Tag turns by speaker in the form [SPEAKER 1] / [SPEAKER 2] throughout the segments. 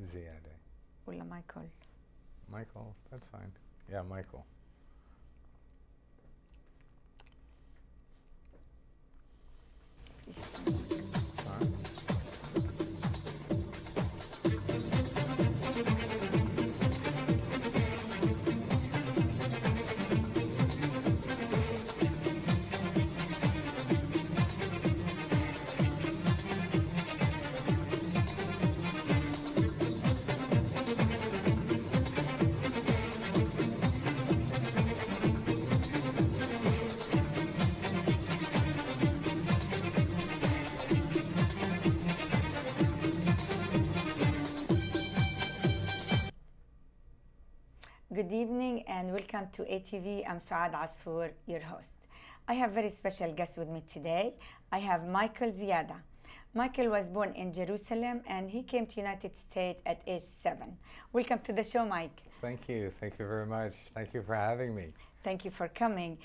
[SPEAKER 1] Ziada.
[SPEAKER 2] ولا مايكل؟
[SPEAKER 1] Michael, that's fine. Yeah, Michael. All right.
[SPEAKER 2] Good evening and welcome to ATV. I'm Suad Asfour, your host. I have very special guest with me today. I have Michael Ziada. Michael was born in Jerusalem and he came to United States at age 7. Welcome to the show, Mike.
[SPEAKER 1] Thank you. Thank you very much. Thank you for having me.
[SPEAKER 2] Thank you for coming.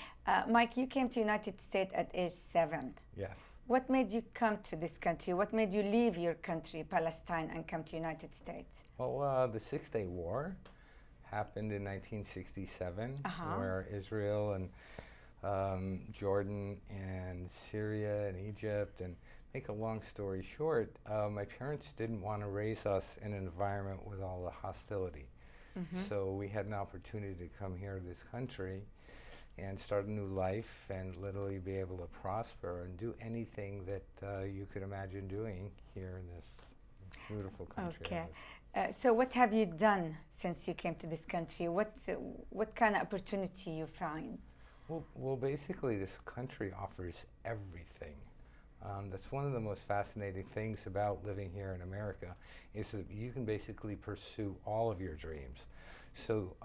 [SPEAKER 2] Mike, you came to United States at age 7.
[SPEAKER 1] Yes.
[SPEAKER 2] What made you come to this country? What made you leave your country, Palestine, and come to United States?
[SPEAKER 1] Well, the Six-Day War happened in 1967, where Israel and Jordan and Syria and Egypt, and make a long story short, my parents didn't want to raise us in an environment with all the hostility. So we had an opportunity to come here to this country and start a new life and literally be able to prosper and do anything that you could imagine doing here in this beautiful country.
[SPEAKER 2] Okay. So what have you done since you came to this country? What kind of opportunity you find?
[SPEAKER 1] Well, basically, this country offers everything. That's one of the most fascinating things about living here in America, is that you can basically pursue all of your dreams. So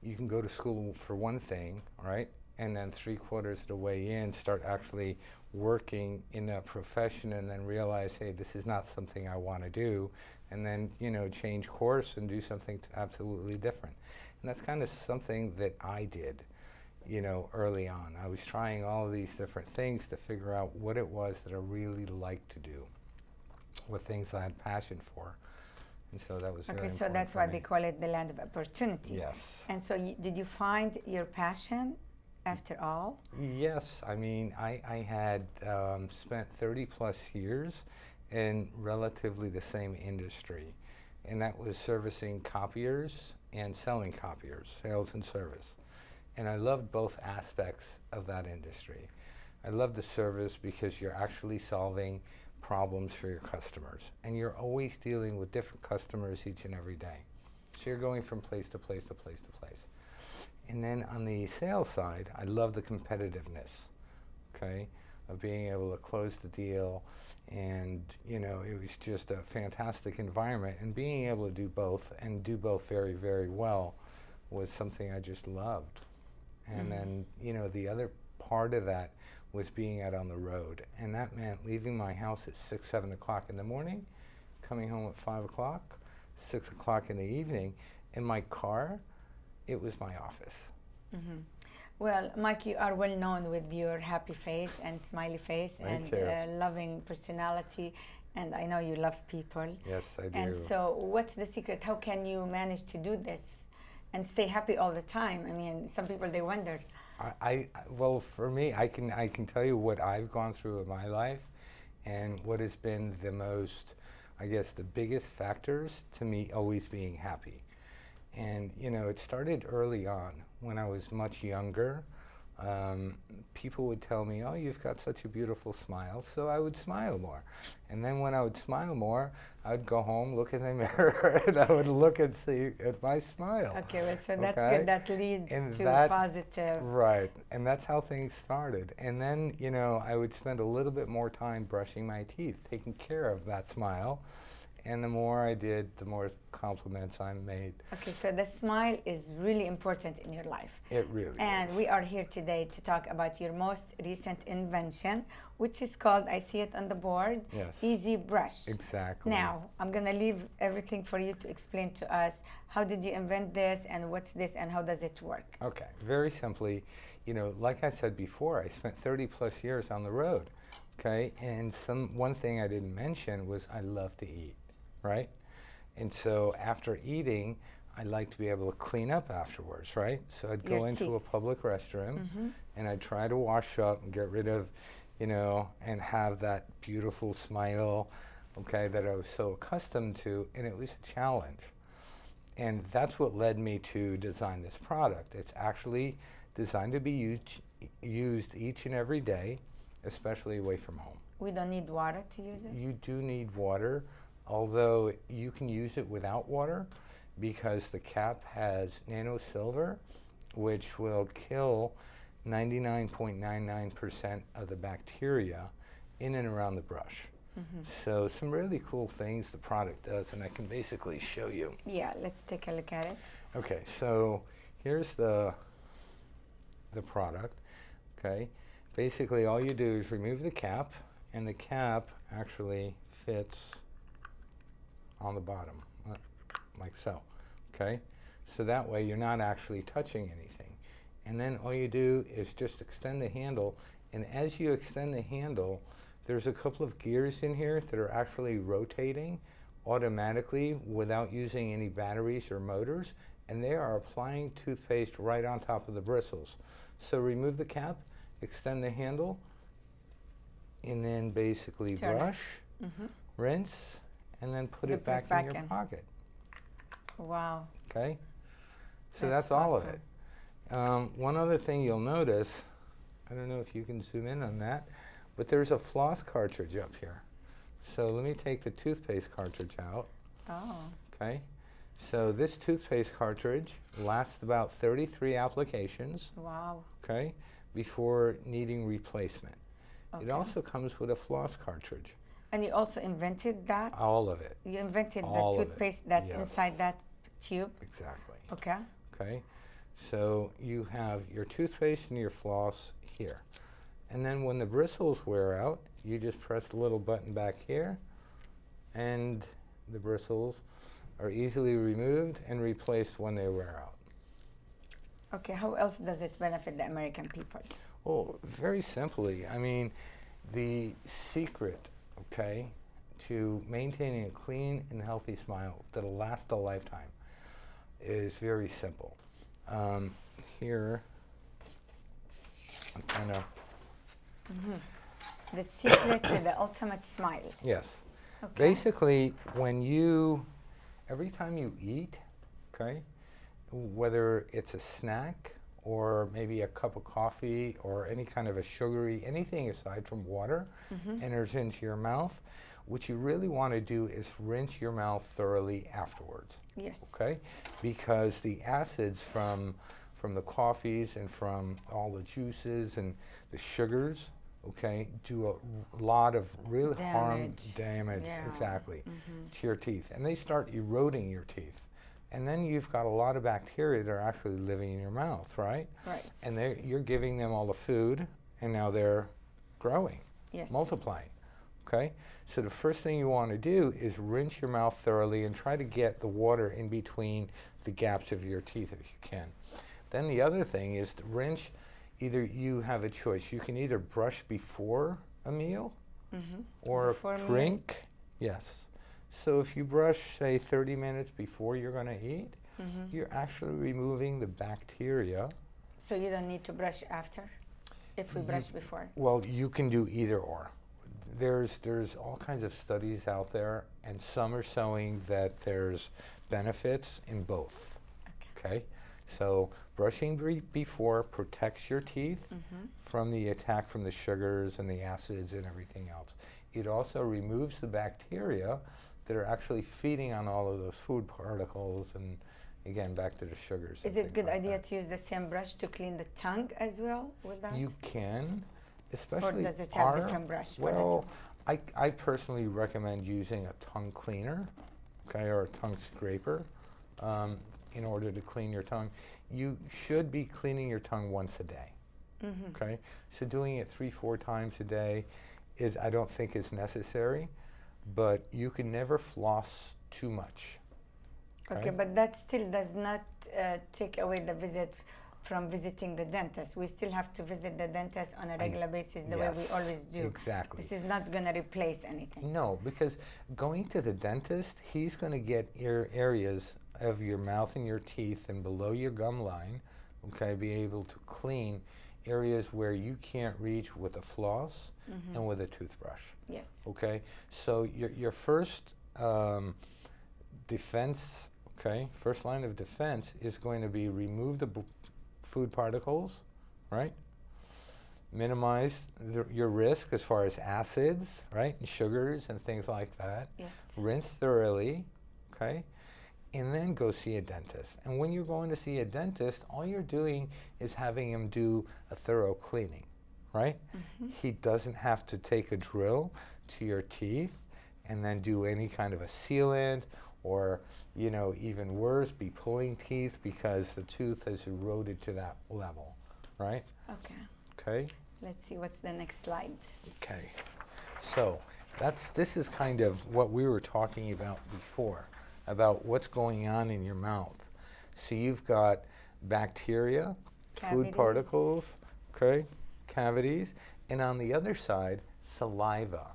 [SPEAKER 1] you can go to school for one thing, right? And then 3/4 of the way in, start actually working in a profession and then realize, hey, this is not something I want to do. And then, change course and do something absolutely different. And that's kind of something that I did, early on. I was trying all of these different things to figure out what it was that I really liked to do, what things I had passion for. And so that was very important.
[SPEAKER 2] Okay, so that's why they call it the land of opportunity.
[SPEAKER 1] Yes.
[SPEAKER 2] And so did you find your passion after all?
[SPEAKER 1] Yes. I mean, I had spent 30 plus years in relatively the same industry, and that was servicing copiers and selling copiers, sales and service. And I loved both aspects of that industry. I loved the service because you're actually solving problems for your customers, and you're always dealing with different customers each and every day. So you're going from place to place to place to place. And then on the sales side, I love the competitiveness, okay, of being able to close the deal. And, it was just a fantastic environment. And being able to do both and do both very, very well was something I just loved. And then, the other part of that was being out on the road. And that meant leaving my house at 6, 7 o'clock in the morning, coming home at 5 o'clock, 6 o'clock in the evening. In my car, it was my office.
[SPEAKER 2] Well, Mike, you are well known with your happy face and smiley face and loving personality, and I know you love people.
[SPEAKER 1] Yes, I do.
[SPEAKER 2] And so what's the secret? How can you manage to do this and stay happy all the time? I mean, some people, they wonder.
[SPEAKER 1] Well, for me, I can tell you what I've gone through in my life and what has been the most, I guess, the biggest factors to me always being happy. And, it started early on when I was much younger. People would tell me, oh, you've got such a beautiful smile, so I would smile more. And then when I would smile more, I would go home, look in the mirror, and I would look and see at my smile.
[SPEAKER 2] Okay, well, so that's good. That leads to positive.
[SPEAKER 1] Right, and that's how things started. And then, I would spend a little bit more time brushing my teeth, taking care of that smile. And the more I did, the more compliments I made.
[SPEAKER 2] Okay, so the smile is really important in your life.
[SPEAKER 1] It really is.
[SPEAKER 2] And we are here today to talk about your most recent invention, which is called, I see it on the board, Easy Brush.
[SPEAKER 1] Exactly.
[SPEAKER 2] Now, I'm going to leave everything for you to explain to us. How did you invent this, and what's this, and how does it work?
[SPEAKER 1] Okay, very simply, like I said before, I spent 30 plus years on the road, okay? And one thing I didn't mention was I love to eat. Right? And so after eating, I like to be able to clean up afterwards, right? So I'd go
[SPEAKER 2] Your
[SPEAKER 1] into
[SPEAKER 2] teeth.
[SPEAKER 1] a public restroom and I'd try to wash up and get rid of, and have that beautiful smile, okay, that I was so accustomed to, and it was a challenge. And that's what led me to design this product. It's actually designed to be used each and every day, especially away from home.
[SPEAKER 2] We don't need water to use it?
[SPEAKER 1] You do need water, although you can use it without water because the cap has nano silver, which will kill 99.99% of the bacteria in and around the brush. So some really cool things the product does, and I can basically show you.
[SPEAKER 2] Yeah, let's take a look at it.
[SPEAKER 1] Okay, so here's the product, okay? Basically all you do is remove the cap, and the cap actually fits on the bottom, like so, okay? So that way you're not actually touching anything. And then all you do is just extend the handle, and as you extend the handle, there's a couple of gears in here that are actually rotating automatically without using any batteries or motors, and they are applying toothpaste right on top of the bristles. So remove the cap, extend the handle, and then basically
[SPEAKER 2] Turn it.
[SPEAKER 1] brush, rinse, and then put it back in your pocket.
[SPEAKER 2] Wow.
[SPEAKER 1] Okay? So
[SPEAKER 2] That's
[SPEAKER 1] that's all of
[SPEAKER 2] awesome.
[SPEAKER 1] it. One other thing you'll notice, I don't know if you can zoom in on that, but there's a floss cartridge up here. So let me take the toothpaste cartridge out.
[SPEAKER 2] Oh.
[SPEAKER 1] Okay? So this toothpaste cartridge lasts about 33 applications,
[SPEAKER 2] Wow.
[SPEAKER 1] okay, before needing replacement.
[SPEAKER 2] Okay.
[SPEAKER 1] It also comes with a floss cartridge.
[SPEAKER 2] And you also invented that?
[SPEAKER 1] All of it.
[SPEAKER 2] You invented
[SPEAKER 1] All
[SPEAKER 2] the
[SPEAKER 1] of it,
[SPEAKER 2] toothpaste that's
[SPEAKER 1] yes.
[SPEAKER 2] inside that tube?
[SPEAKER 1] Exactly.
[SPEAKER 2] Okay.
[SPEAKER 1] Okay? So you have your toothpaste and your floss here. And then when the bristles wear out, you just press the little button back here, and the bristles are easily removed and replaced when they wear out.
[SPEAKER 2] Okay, how else does it benefit the American people?
[SPEAKER 1] Well, very simply, I mean, the secret, okay, to maintaining a clean and healthy smile that'll last a lifetime is very simple. Here, I'm kind of,
[SPEAKER 2] The secret to the ultimate smile.
[SPEAKER 1] yes.
[SPEAKER 2] Okay.
[SPEAKER 1] Basically, every time you eat, okay, whether it's a snack or maybe a cup of coffee or any kind of a sugary, anything aside from water enters into your mouth, what you really want to do is rinse your mouth thoroughly afterwards.
[SPEAKER 2] Yes.
[SPEAKER 1] Okay? Because the acids from the coffees and from all the juices and the sugars, okay, do a lot of really damage,
[SPEAKER 2] Yeah.
[SPEAKER 1] exactly, to your teeth. And they start eroding your teeth. And then you've got a lot of bacteria that are actually living in your mouth, right?
[SPEAKER 2] Right.
[SPEAKER 1] And you're giving them all the food, and now they're growing,
[SPEAKER 2] Yes.
[SPEAKER 1] multiplying, okay? So the first thing you want to do is rinse your mouth thoroughly and try to get the water in between the gaps of your teeth if you can. Then the other thing is to rinse. Either you have a choice. You can either brush before a meal or
[SPEAKER 2] Before a meal.
[SPEAKER 1] drink. Yes. So if you brush, say, 30 minutes before you're going to eat, you're actually removing the bacteria.
[SPEAKER 2] So you don't need to brush after if we brush before?
[SPEAKER 1] Well, you can do either or. There's all kinds of studies out there, and some are showing that there's benefits in both. Okay? So brushing before protects your teeth from the attack from the sugars and the acids and everything else. It also removes the bacteria that are actually feeding on all of those food particles, and again, back to the sugars.
[SPEAKER 2] Is it a good idea to use the same brush to clean the tongue as well with that?
[SPEAKER 1] You can, especially
[SPEAKER 2] Or does it have different brush for the
[SPEAKER 1] well, I personally recommend using a tongue cleaner, okay, or a tongue scraper, in order to clean your tongue. You should be cleaning your tongue once a day, okay? So doing it 3-4 times a day I don't think is necessary, but you can never floss too much.
[SPEAKER 2] Okay, but that still does not take away the visit from visiting the dentist. We still have to visit the dentist on a regular basis the way we
[SPEAKER 1] Yes,
[SPEAKER 2] always do.
[SPEAKER 1] exactly.
[SPEAKER 2] This is not going to replace anything.
[SPEAKER 1] No, because going to the dentist, he's going to get areas of your mouth and your teeth and below your gum line, okay, be able to clean areas where you can't reach with a floss and with a toothbrush.
[SPEAKER 2] Yes.
[SPEAKER 1] Okay, so your first defense, okay, first line of defense is going to be remove the food particles, right? Minimize your risk as far as acids, right, and sugars and things like that.
[SPEAKER 2] Yes.
[SPEAKER 1] Rinse thoroughly, okay, and then go see a dentist. And when you're going to see a dentist, all you're doing is having him do a thorough cleaning, right? He doesn't have to take a drill to your teeth and then do any kind of a sealant or, you know, even worse, be pulling teeth because the tooth has eroded to that level, right?
[SPEAKER 2] Okay.
[SPEAKER 1] Okay.
[SPEAKER 2] Let's see what's the next slide.
[SPEAKER 1] Okay, so this is kind of what we were talking about before, about what's going on in your mouth. So you've got bacteria,
[SPEAKER 2] Cavities.
[SPEAKER 1] food particles, okay, cavities, and on the other side, saliva.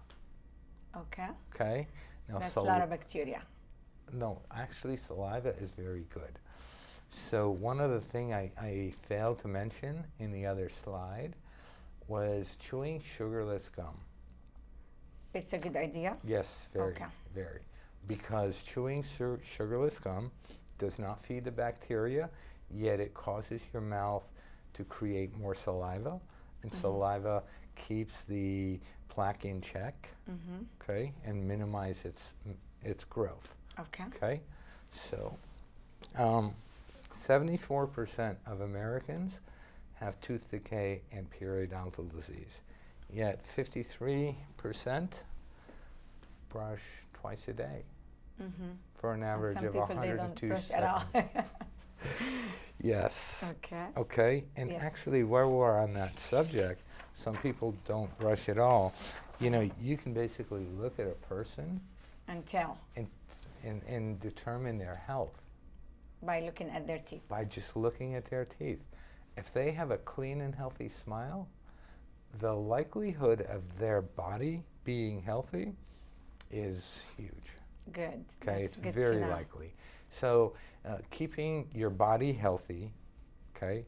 [SPEAKER 2] Okay.
[SPEAKER 1] Okay, now
[SPEAKER 2] That's a lot of bacteria.
[SPEAKER 1] no, actually saliva is very good. So one other thing I failed to mention in the other slide was chewing sugarless gum.
[SPEAKER 2] It's a good idea.
[SPEAKER 1] Yes, very,
[SPEAKER 2] Okay.
[SPEAKER 1] very. Because chewing sugarless gum does not feed the bacteria, yet it causes your mouth to create more saliva, and saliva keeps the plaque in check, okay, and minimize its growth.
[SPEAKER 2] Okay.
[SPEAKER 1] Okay, so 74% of Americans have tooth decay and periodontal disease, yet 53% brush twice a day for an average
[SPEAKER 2] Some
[SPEAKER 1] of
[SPEAKER 2] people, they
[SPEAKER 1] 102
[SPEAKER 2] don't brush
[SPEAKER 1] seconds.
[SPEAKER 2] at all.
[SPEAKER 1] Yes.
[SPEAKER 2] Okay.
[SPEAKER 1] Okay, and
[SPEAKER 2] Yes.
[SPEAKER 1] actually while we're on that subject, some people don't brush at all. You know, you can basically look at a person
[SPEAKER 2] And tell
[SPEAKER 1] and determine their health
[SPEAKER 2] by looking at their teeth.
[SPEAKER 1] by just looking at their teeth. If they have a clean and healthy smile, the likelihood of their body being healthy is huge.
[SPEAKER 2] Good.
[SPEAKER 1] Okay,
[SPEAKER 2] That's
[SPEAKER 1] it's
[SPEAKER 2] good to
[SPEAKER 1] very
[SPEAKER 2] know.
[SPEAKER 1] likely. So keeping your body healthy, okay,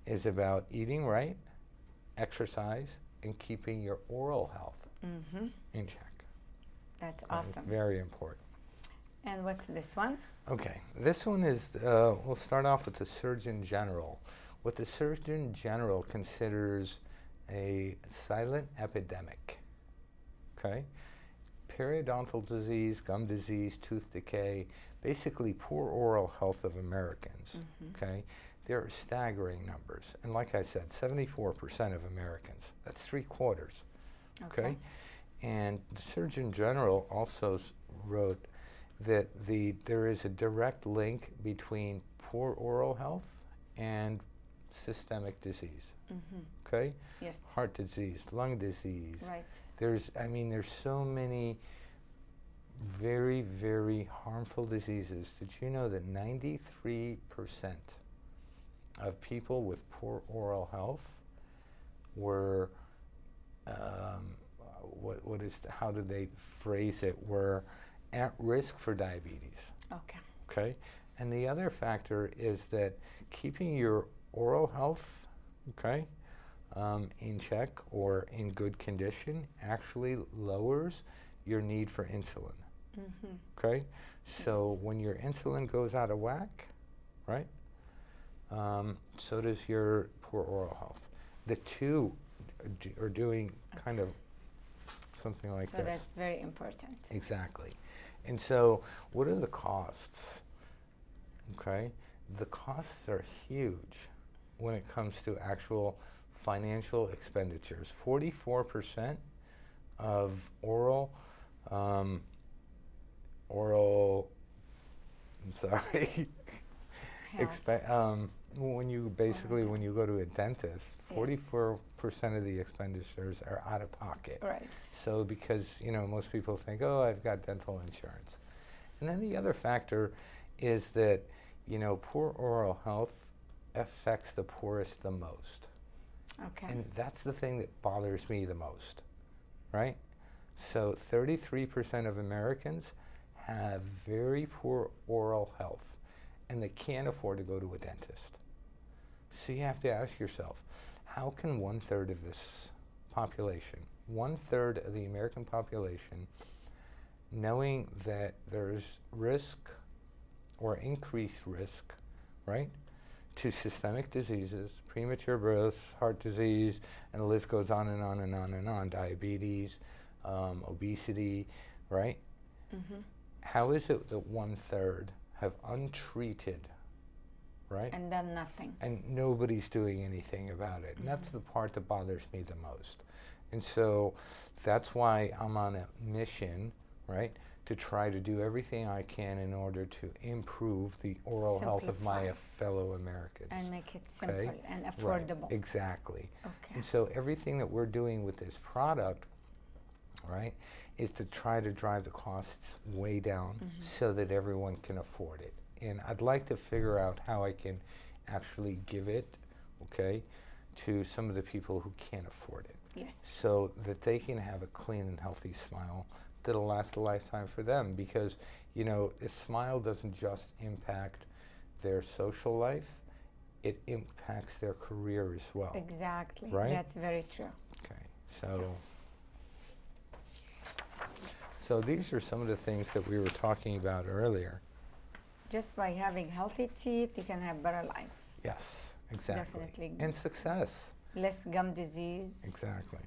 [SPEAKER 1] is about eating right, exercise, and keeping your oral health in check.
[SPEAKER 2] That's
[SPEAKER 1] Okay,
[SPEAKER 2] awesome.
[SPEAKER 1] Very important.
[SPEAKER 2] And what's this one?
[SPEAKER 1] Okay, this one is, we'll start off with the Surgeon General. What the Surgeon General considers a silent epidemic, okay? Periodontal disease, gum disease, tooth decay, basically poor oral health of Americans, okay? There are staggering numbers. And like I said, 74% of Americans, that's 3/4, okay? And the Surgeon General also wrote that there is a direct link between poor oral health and systemic disease, okay?
[SPEAKER 2] Yes.
[SPEAKER 1] Heart disease, lung disease.
[SPEAKER 2] Right.
[SPEAKER 1] There's so many very, very harmful diseases. Did you know that 93% of people with poor oral health were, how do they phrase it, were at risk for diabetes,
[SPEAKER 2] Okay.
[SPEAKER 1] okay? And the other factor is that keeping your oral health, okay, in check or in good condition actually lowers your need for insulin, okay? So when your insulin goes out of whack, right, so does your poor oral health. The two are doing kind of something like
[SPEAKER 2] So
[SPEAKER 1] this.
[SPEAKER 2] that's very important.
[SPEAKER 1] Exactly. And so what are the costs? Okay? The costs are huge when it comes to actual financial expenditures. 44% of oral, I'm sorry, when you go to a dentist, 44% of the expenditures are out of pocket.
[SPEAKER 2] Right.
[SPEAKER 1] So because, most people think, oh, I've got dental insurance. And then the other factor is that, poor oral health affects the poorest the most.
[SPEAKER 2] Okay.
[SPEAKER 1] And that's the thing that bothers me the most, right? So 33% of Americans have very poor oral health, and they can't afford to go to a dentist. So you have to ask yourself, how can 1/3 of this population, 1/3 of the American population, knowing that there's risk or increased risk, right, to systemic diseases, premature birth, heart disease, and the list goes on and on and on and on, diabetes, obesity, right?
[SPEAKER 2] Mm-hmm.
[SPEAKER 1] How is it that 1/3 have untreated, right?
[SPEAKER 2] And then nothing.
[SPEAKER 1] And nobody's doing anything about it. And that's the part that bothers me the most. And so that's why I'm on a mission, right, to try to do everything I can in order to improve the oral health of my
[SPEAKER 2] Simplify.
[SPEAKER 1] fellow Americans.
[SPEAKER 2] And make it simple
[SPEAKER 1] Okay.
[SPEAKER 2] and
[SPEAKER 1] Right,
[SPEAKER 2] affordable.
[SPEAKER 1] exactly.
[SPEAKER 2] Okay.
[SPEAKER 1] And so everything that we're doing with this product, right, is to try to drive the costs way down so that everyone can afford it. And I'd like to figure out how I can actually give it, okay, to some of the people who can't afford it,
[SPEAKER 2] Yes.
[SPEAKER 1] so that they can have a clean and healthy smile that'll last a lifetime for them. Because, you know, a smile doesn't just impact their social life, it impacts their career as well.
[SPEAKER 2] Exactly.
[SPEAKER 1] Right?
[SPEAKER 2] That's very true.
[SPEAKER 1] Okay, so these are some of the things that we were talking about earlier.
[SPEAKER 2] Just by having healthy teeth, you can have better life.
[SPEAKER 1] Yes, exactly.
[SPEAKER 2] Definitely.
[SPEAKER 1] And success.
[SPEAKER 2] Less gum disease.
[SPEAKER 1] Exactly.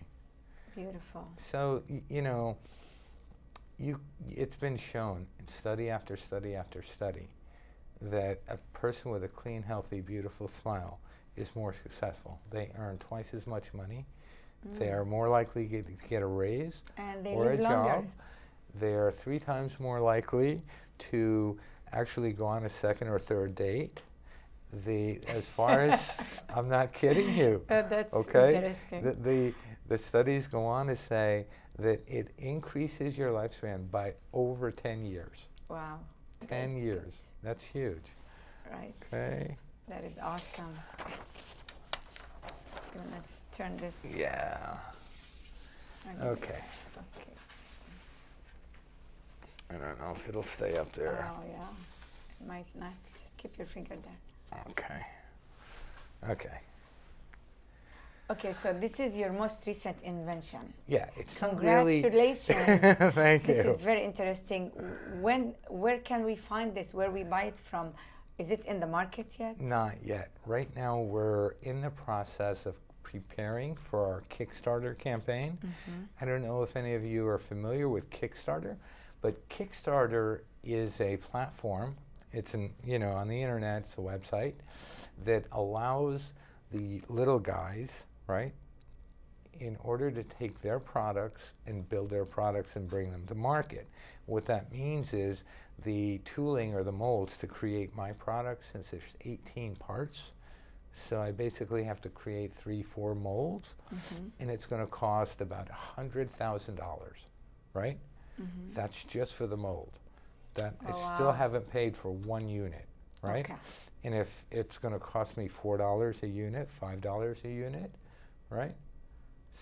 [SPEAKER 2] Beautiful.
[SPEAKER 1] So, you know, it's been shown in study after study after study that a person with a clean, healthy, beautiful smile is more successful. They earn twice as much money. They are more likely to get a raise
[SPEAKER 2] And they
[SPEAKER 1] or a
[SPEAKER 2] live longer.
[SPEAKER 1] job. They are 3 times more likely to actually go on a second or third date. As far as, I'm not kidding you,
[SPEAKER 2] That's
[SPEAKER 1] okay?
[SPEAKER 2] interesting.
[SPEAKER 1] The studies go on to say that it increases your lifespan by over 10 years.
[SPEAKER 2] Wow.
[SPEAKER 1] 10
[SPEAKER 2] That's
[SPEAKER 1] years.
[SPEAKER 2] good.
[SPEAKER 1] That's huge.
[SPEAKER 2] Right.
[SPEAKER 1] Okay?
[SPEAKER 2] That is awesome. You want to turn this?
[SPEAKER 1] Yeah.
[SPEAKER 2] on?
[SPEAKER 1] Okay.
[SPEAKER 2] Okay.
[SPEAKER 1] I don't know if it'll stay up there.
[SPEAKER 2] Oh, yeah. It might not. Just keep your finger there.
[SPEAKER 1] Okay. Okay.
[SPEAKER 2] Okay, so this is your most recent invention.
[SPEAKER 1] Yeah, it's not really.
[SPEAKER 2] Congratulations.
[SPEAKER 1] Thank
[SPEAKER 2] This
[SPEAKER 1] you.
[SPEAKER 2] is very interesting. Where can we find this? Where we buy it from? Is it in the market yet?
[SPEAKER 1] Not yet. Right now, we're in the process of preparing for our Kickstarter campaign. I don't know if any of you are familiar with Kickstarter, but Kickstarter is a platform. It's on the internet. It's a website that allows the little guys, right, in order to take their products and build their products and bring them to market. What that means is the tooling or the molds to create my product, since there's 18 parts, so I basically have to create 3-4 molds, and it's going to cost about $100,000, right? That's just for the mold. That I still
[SPEAKER 2] wow.
[SPEAKER 1] haven't paid for one unit, right?
[SPEAKER 2] Okay.
[SPEAKER 1] And if it's going to cost me $4 a unit, $5 a unit, right?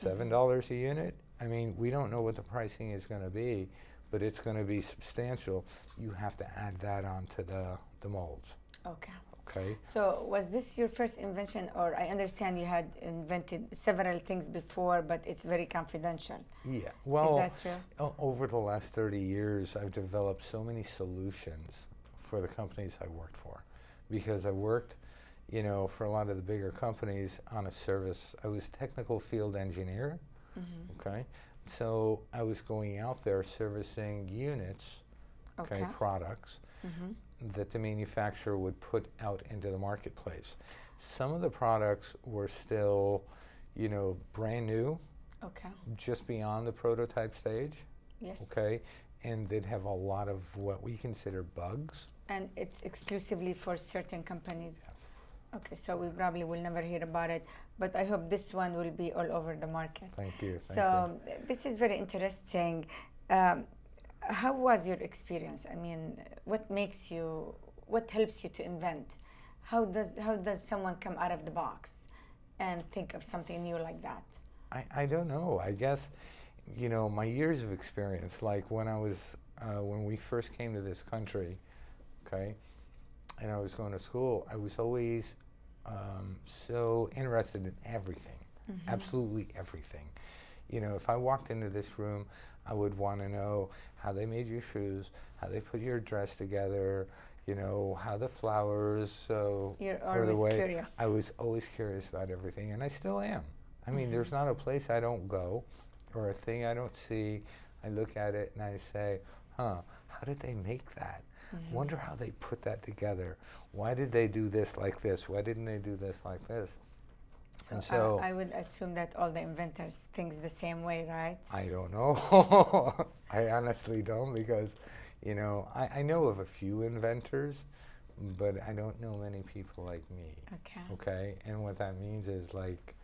[SPEAKER 1] $7 a unit. I mean, we don't know what the pricing is going to be, but it's going to be substantial. You have to add that onto the molds.
[SPEAKER 2] Okay.
[SPEAKER 1] Okay.
[SPEAKER 2] So was this your first invention, or I understand you had invented several things before, but it's very confidential?
[SPEAKER 1] Yeah. Well,
[SPEAKER 2] Is that true?
[SPEAKER 1] Over the last 30 years, I've developed so many solutions for the companies I worked for, because I worked, for a lot of the bigger companies on a service. I was technical field engineer. Okay. So I was going out there servicing units, okay, products that the manufacturer would put out into the marketplace. Some of the products were still, brand new,
[SPEAKER 2] Okay.
[SPEAKER 1] just beyond the prototype stage,
[SPEAKER 2] Yes.
[SPEAKER 1] okay, and they'd have a lot of what we consider bugs.
[SPEAKER 2] And it's exclusively for certain companies?
[SPEAKER 1] Yes.
[SPEAKER 2] Okay, so we probably will never hear about it, but I hope this one will be all over the market.
[SPEAKER 1] Thank you. Thank
[SPEAKER 2] So this is very interesting. How was your experience? I mean, what helps you to invent? how does someone come out of the box and think of something new like that?
[SPEAKER 1] I don't know. I guess, my years of experience, like when we first came to this country, okay, and I was going to school, I was always so interested in everything, absolutely everything. If I walked into this room, I would want to know how they made your shoes, how they put your dress together, how the flowers
[SPEAKER 2] You're
[SPEAKER 1] or the
[SPEAKER 2] always
[SPEAKER 1] way.
[SPEAKER 2] curious.
[SPEAKER 1] I was always curious about everything, and I still am. I mean, there's not a place I don't go or a thing I don't see. I look at it and I say, how did they make that? Wonder how they put that together. Why did they do this like this? Why didn't they do this like this? And so
[SPEAKER 2] I would assume that all the inventors think the same way, right?
[SPEAKER 1] I don't know. I honestly don't, because, I know of a few inventors, but I don't know many people like me.
[SPEAKER 2] Okay.
[SPEAKER 1] Okay? And what that means is, like,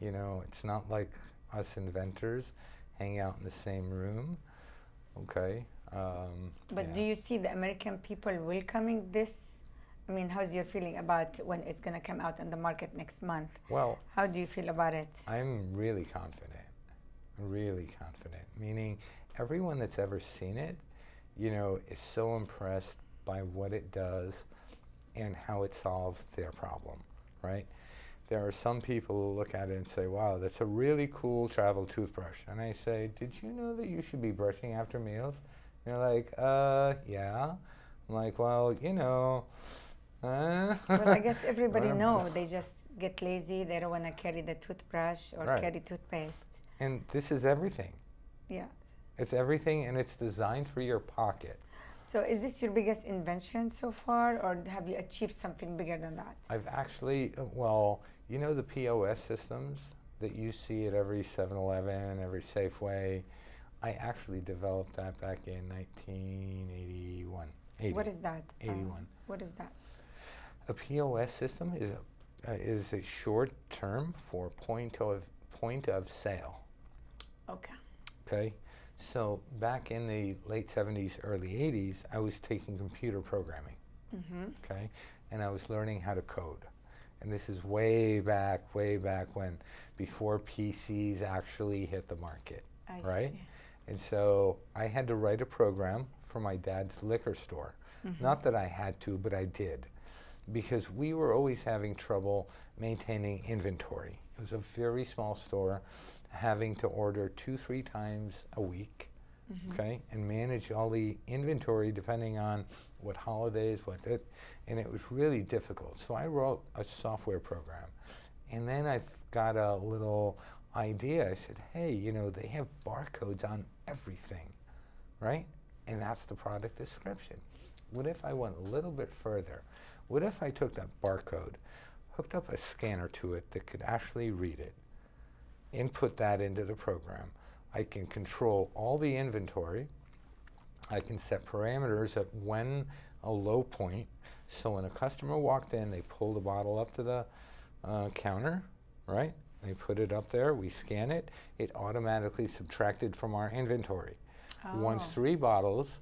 [SPEAKER 1] it's not like us inventors hang out in the same room. Okay?
[SPEAKER 2] But do you see the American people welcoming this? I mean, how's your feeling about when it's going to come out in the market next month?
[SPEAKER 1] Well,
[SPEAKER 2] How do you feel about it?
[SPEAKER 1] I'm really confident. Meaning everyone that's ever seen it, is so impressed by what it does and how it solves their problem, right? There are some people who look at it and say, wow, that's a really cool travel toothbrush. And I say, did you know that you should be brushing after meals? And they're like, yeah. I'm like, well,
[SPEAKER 2] Well, I guess everybody
[SPEAKER 1] Right.
[SPEAKER 2] knows. They just get lazy. They don't want to carry the toothbrush or
[SPEAKER 1] Right.
[SPEAKER 2] carry toothpaste.
[SPEAKER 1] And this is everything.
[SPEAKER 2] Yeah.
[SPEAKER 1] It's everything, and it's designed for your pocket.
[SPEAKER 2] So is this your biggest invention so far, or have you achieved something bigger than that?
[SPEAKER 1] I've actually, the POS systems that you see at every 7-Eleven, every Safeway, I actually developed that back in 1981.
[SPEAKER 2] What is that?
[SPEAKER 1] 81.
[SPEAKER 2] What is that?
[SPEAKER 1] A POS system is a short term for point of sale.
[SPEAKER 2] Okay.
[SPEAKER 1] Okay, so back in the late 70s, early 80s, I was taking computer programming. Okay, and I was learning how to code. And this is way back when, before PCs actually hit the market,
[SPEAKER 2] I
[SPEAKER 1] right?
[SPEAKER 2] see.
[SPEAKER 1] And so I had to write a program for my dad's liquor store. Not that I had to, but I did, because we were always having trouble maintaining inventory. It was a very small store, having to order 2-3 times a week, okay, and manage all the inventory depending on what holidays, and it was really difficult. So I wrote a software program, and then I got a little idea. I said, hey, they have barcodes on everything, right? And that's the product description. What if I went a little bit further? What if I took that barcode, hooked up a scanner to it that could actually read it, input that into the program? I can control all the inventory. I can set parameters at when a low point. So when a customer walked in, they pull the bottle up to the counter, right? They put it up there, we scan it, it automatically subtracted from our inventory. Once
[SPEAKER 2] Oh.
[SPEAKER 1] 3 bottles,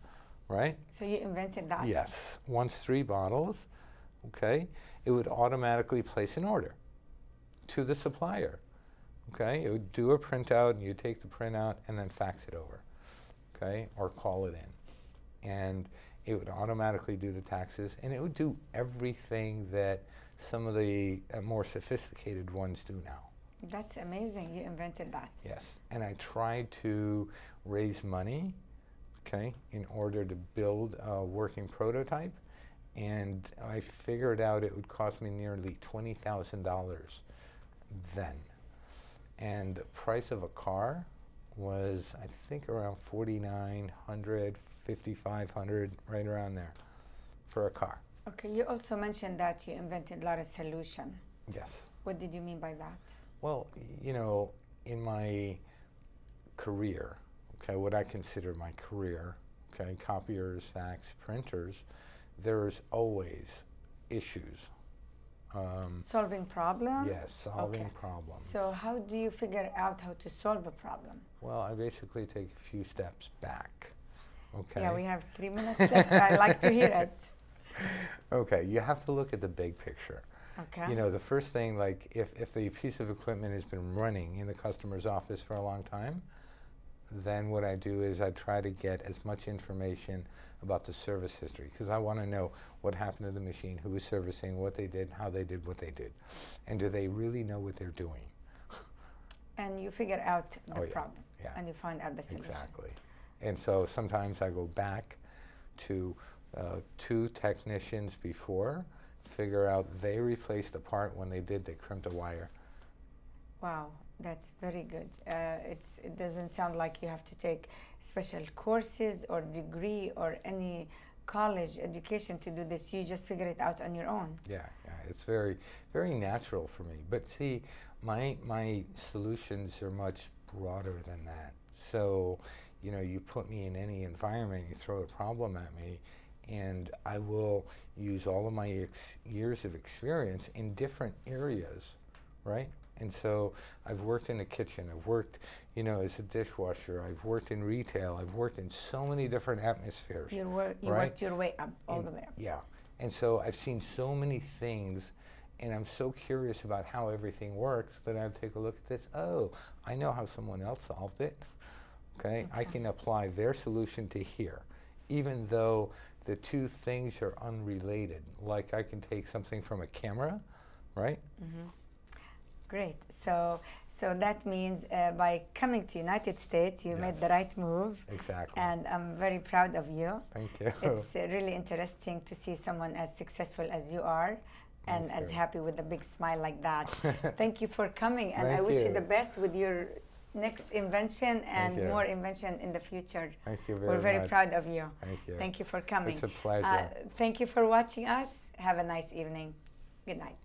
[SPEAKER 1] right?
[SPEAKER 2] So you invented that?
[SPEAKER 1] Yes, once 3 bottles, okay, it would automatically place an order to the supplier. Okay, it would do a printout, and you take the printout and then fax it over, okay, or call it in. And it would automatically do the taxes, and it would do everything that some of the more sophisticated ones do now.
[SPEAKER 2] That's amazing. You invented that.
[SPEAKER 1] Yes, and I tried to raise money, okay, in order to build a working prototype, and I figured out it would cost me nearly $20,000 then. And the price of a car was, I think, around $4,900, $5,500, right around there, for a car.
[SPEAKER 2] Okay. You also mentioned that you invented a lot of solution.
[SPEAKER 1] Yes.
[SPEAKER 2] What did you mean by that?
[SPEAKER 1] Well, in my career, okay, what I consider my career, okay, copiers, fax, printers, there's always issues.
[SPEAKER 2] Solving problem?
[SPEAKER 1] Yes, solving
[SPEAKER 2] Okay.
[SPEAKER 1] problems.
[SPEAKER 2] So how do you figure out how to solve a problem?
[SPEAKER 1] Well, I basically take a few steps back, okay?
[SPEAKER 2] Yeah, we have 3 minutes left. I like to hear it.
[SPEAKER 1] Okay, you have to look at the big picture.
[SPEAKER 2] Okay.
[SPEAKER 1] You know, the first thing, like if the piece of equipment has been running in the customer's office for a long time, then what I do is I try to get as much information about the service history, because I want to know what happened to the machine, who was servicing, what they did, how they did what they did, and do they really know what they're doing.
[SPEAKER 2] And you figure out the
[SPEAKER 1] Oh, yeah,
[SPEAKER 2] problem,
[SPEAKER 1] yeah.
[SPEAKER 2] and you find out the solution.
[SPEAKER 1] Exactly. And so sometimes I go back to 2 technicians before, figure out they replaced the part when they did, they crimped a wire.
[SPEAKER 2] Wow, that's very good. It doesn't sound like you have to take special courses or degree or any college education to do this. You just figure it out on your own.
[SPEAKER 1] Yeah, it's very, very natural for me. But see, my solutions are much broader than that. So, you know, you put me in any environment, you throw a problem at me, and I will use all of my years of experience in different areas, right? And so I've worked in the kitchen, I've worked, you know, as a dishwasher, I've worked in retail, I've worked in so many different atmospheres.
[SPEAKER 2] You
[SPEAKER 1] right?
[SPEAKER 2] worked your way up, all the way up.
[SPEAKER 1] Yeah, and so I've seen so many things, and I'm so curious about how everything works that I take a look at this. Oh, I know how someone else solved it. Okay, I can apply their solution to here, even though the 2 things are unrelated. Like I can take something from a camera, right?
[SPEAKER 2] Mm-hmm. Great. So that means by coming to United States, you made the right move.
[SPEAKER 1] Exactly.
[SPEAKER 2] And I'm very proud of you.
[SPEAKER 1] Thank you.
[SPEAKER 2] It's really interesting to see someone as successful as you are and
[SPEAKER 1] Thank
[SPEAKER 2] as
[SPEAKER 1] you.
[SPEAKER 2] happy with a big smile like that. Thank you for coming, and I
[SPEAKER 1] Thank
[SPEAKER 2] wish you
[SPEAKER 1] you.
[SPEAKER 2] the best with your next invention and
[SPEAKER 1] you.
[SPEAKER 2] more invention in the future.
[SPEAKER 1] Thank you very
[SPEAKER 2] We're very
[SPEAKER 1] much.
[SPEAKER 2] proud of you.
[SPEAKER 1] Thank you.
[SPEAKER 2] Thank you for coming.
[SPEAKER 1] It's a pleasure.
[SPEAKER 2] Thank you for watching us. Have a nice evening. Good night.